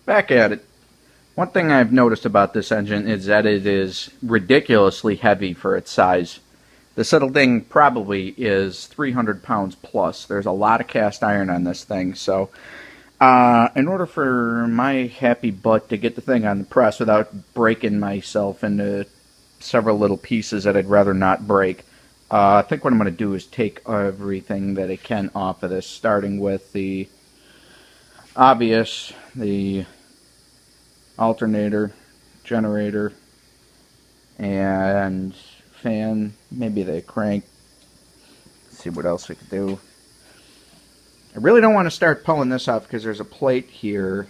Back at it. One thing I've noticed about this engine is that it is ridiculously heavy for its size. This little thing probably is 300 pounds plus. There's a lot of cast iron on this thing, so in order for my happy butt to get the thing on the press without breaking myself into several little pieces that I'd rather not break, I think what I'm going to do is take everything that I can off of this, starting with the obvious, the alternator, generator, and fan, maybe the crank. Let's see what else we could do. I really don't want to start pulling this off because there's a plate here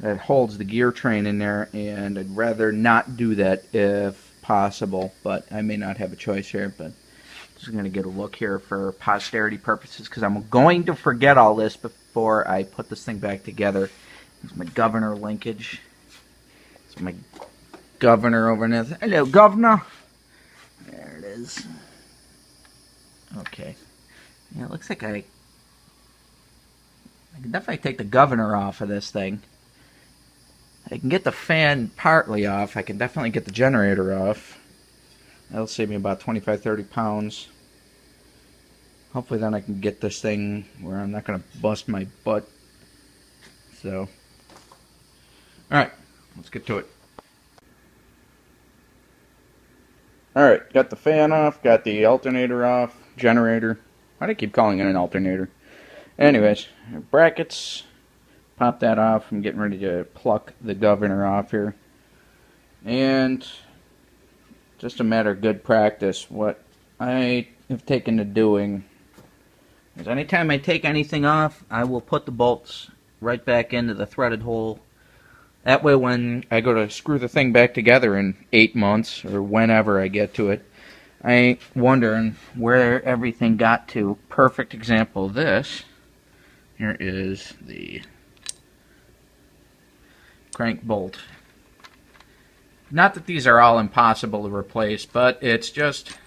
that holds the gear train in there, and I'd rather not do that if possible, but I may not have a choice here. But just going to get a look here for posterity purposes because I'm going to forget all this before I put this thing back together. Here's my governor linkage. It's my governor over there. Hello, governor. There it is. Okay. Yeah, it looks like I can definitely take the governor off of this thing. I can get the fan partly off. I can definitely get the generator off. That'll save me about 25-30 pounds. Hopefully then I can get this thing where I'm not going to bust my butt. So, alright, let's get to it. Alright, got the fan off, got the alternator off, generator. Why do I keep calling it an alternator? Anyways, brackets, pop that off. I'm getting ready to pluck the governor off here. And just a matter of good practice, what I have taken to doing is anytime I take anything off, I will put the bolts right back into the threaded hole. That way when I go to screw the thing back together in 8 months, or whenever I get to it, I ain't wondering where everything got to. Perfect example of this. Here is the crank bolt. Not that these are all impossible to replace, but it's just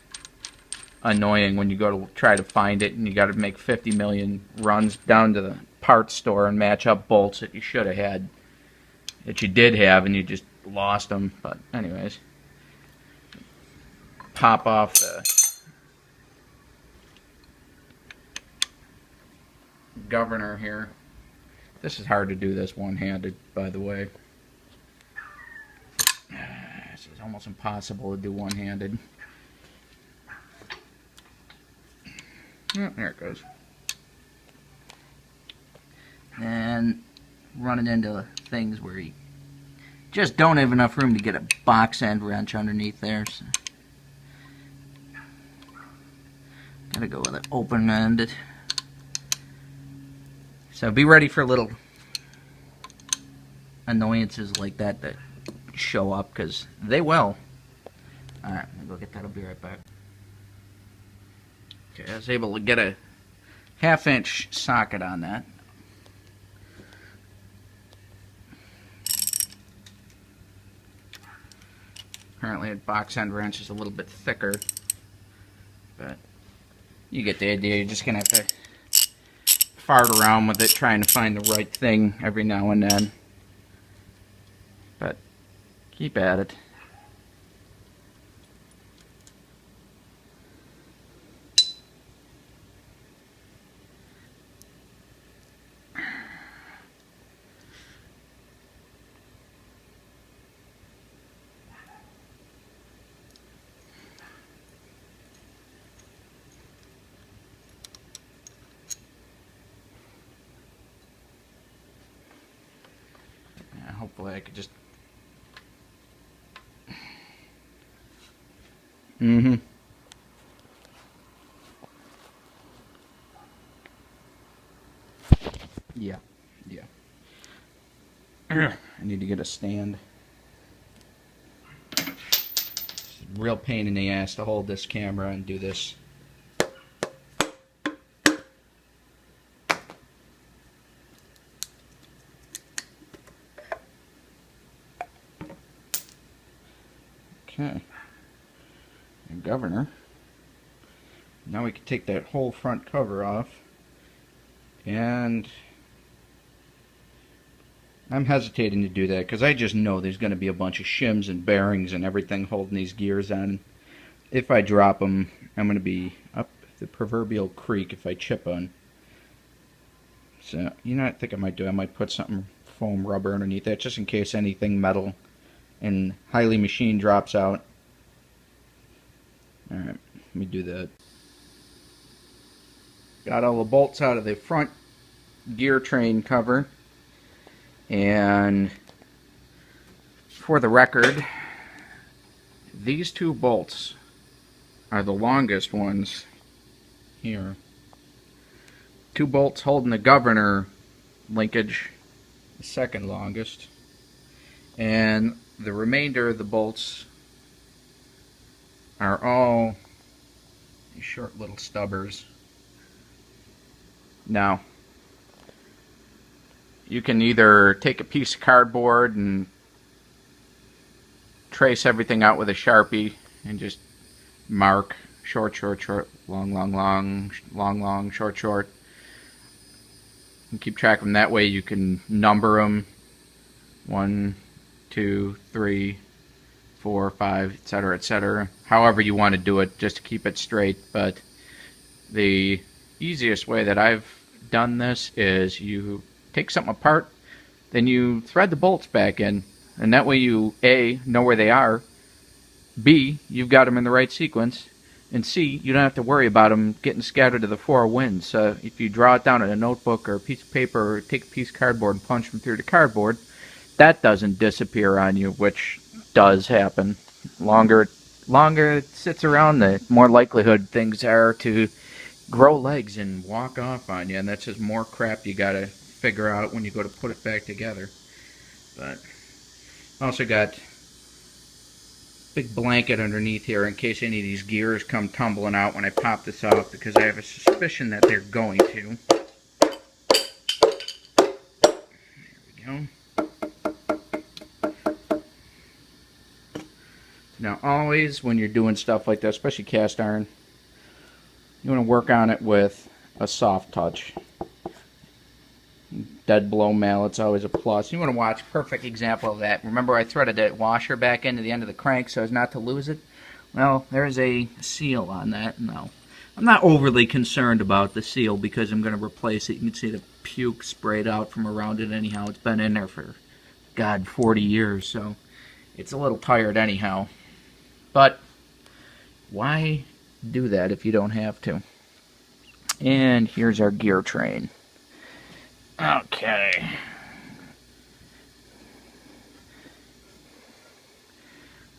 annoying when you go to try to find it and you got to make 50 million runs down to the parts store and match up bolts that you should have had, that you did have, and you just lost them. But anyways, pop off the governor here. This is hard to do this one-handed, by the way. This is almost impossible to do one-handed. Oh, there it goes. And running into things where you just don't have enough room to get a box end wrench underneath there. So gotta go with it open-ended. So be ready for little annoyances like that that show up, because they will. Alright, I'm gonna go get that. I'll be right back. Okay, I was able to get a 1/2-inch socket on that. Apparently the box end wrench is a little bit thicker, but you get the idea. You're just gonna have to fart around with it trying to find the right thing every now and then, but keep at it. Hopefully I could just... Yeah. I need to get a stand. It's a real pain in the ass to hold this camera and do this. Okay, and governor. Now we can take that whole front cover off and I'm hesitating to do that because I just know there's going to be a bunch of shims and bearings and everything holding these gears on. If I drop them, I'm going to be up the proverbial creek if I chip on. So, you know what I think I might do? I might put something foam rubber underneath that just in case anything metal and highly machined drops out. Alright, let me do that. Got all the bolts out of the front gear train cover. And for the record, these two bolts are the longest ones here. Two bolts holding the governor linkage, the second longest. And the remainder of the bolts are all these short little stubbers. Now, you can either take a piece of cardboard and trace everything out with a Sharpie and just mark short, short, short, long, long, long, long, long, short, short. And keep track of them. That way you can number them 1, 2, 3, 4, 5, etc., etc. However you want to do it, just to keep it straight. But the easiest way that I've done this is you take something apart, then you thread the bolts back in, and that way you A, know where they are, B, you've got them in the right sequence, and C, you don't have to worry about them getting scattered to the four winds. If you draw it down in a notebook or a piece of paper or take a piece of cardboard and punch them through the cardboard, that doesn't disappear on you, which does happen. Longer it sits around, the more likelihood things are to grow legs and walk off on you, and that's just more crap you gotta figure out when you go to put it back together. But also got a big blanket underneath here in case any of these gears come tumbling out when I pop this off, because I have a suspicion that they're going to. There we go. Now always when you're doing stuff like that, especially cast iron, you want to work on it with a soft touch. Dead blow mallet's always a plus. You want to watch, perfect example of that. Remember I threaded that washer back into the end of the crank so as not to lose it? Well, there's a seal on that now. I'm not overly concerned about the seal because I'm going to replace it. You can see the puke sprayed out from around it anyhow. It's been in there for, God, 40 years, so it's a little tired anyhow. But why do that if you don't have to? And here's our gear train. Okay.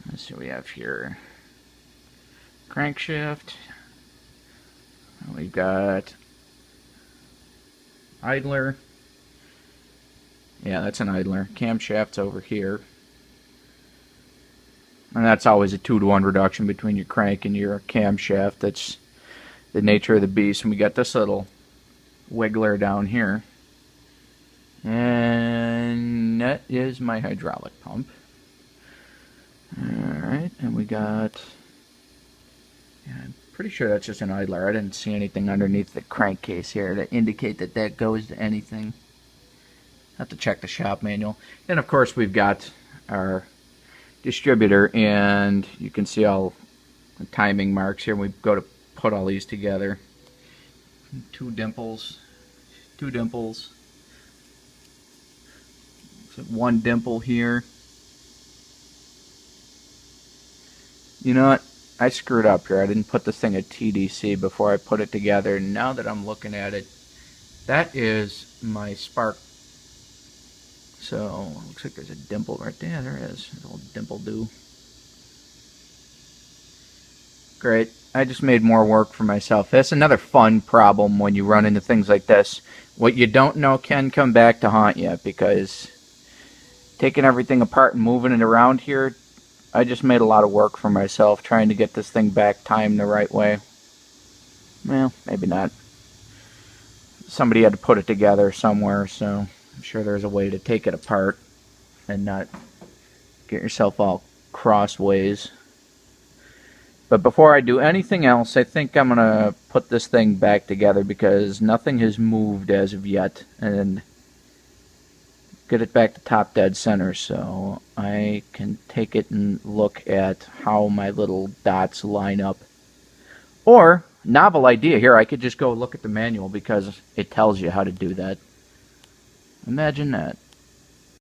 Let's see what we have here. Crankshaft. We've got idler. Yeah, that's an idler. Camshaft's over here. And that's always a 2-to-1 reduction between your crank and your camshaft. That's the nature of the beast. And we got this little wiggler down here. And that is my hydraulic pump. Alright, and we got... Yeah, I'm pretty sure that's just an idler. I didn't see anything underneath the crankcase here to indicate that that goes to anything. Have to check the shop manual. And of course we've got our distributor, and you can see all the timing marks here. We go to put all these together. Two dimples. One dimple here. You know what? I screwed up here. I didn't put this thing at TDC before I put it together. Now that I'm looking at it, that is my spark. So, looks like there's a dimple right there. There is. There's a little dimple do. Great. I just made more work for myself. That's another fun problem when you run into things like this. What you don't know can come back to haunt you, because taking everything apart and moving it around here, I just made a lot of work for myself trying to get this thing back timed the right way. Well, maybe not. Somebody had to put it together somewhere, so I'm sure there's a way to take it apart and not get yourself all crossways. But before I do anything else, I think I'm going to put this thing back together because nothing has moved as of yet. And get it back to top dead center so I can take it and look at how my little dots line up. Or, novel idea here, I could just go look at the manual because it tells you how to do that. Imagine that.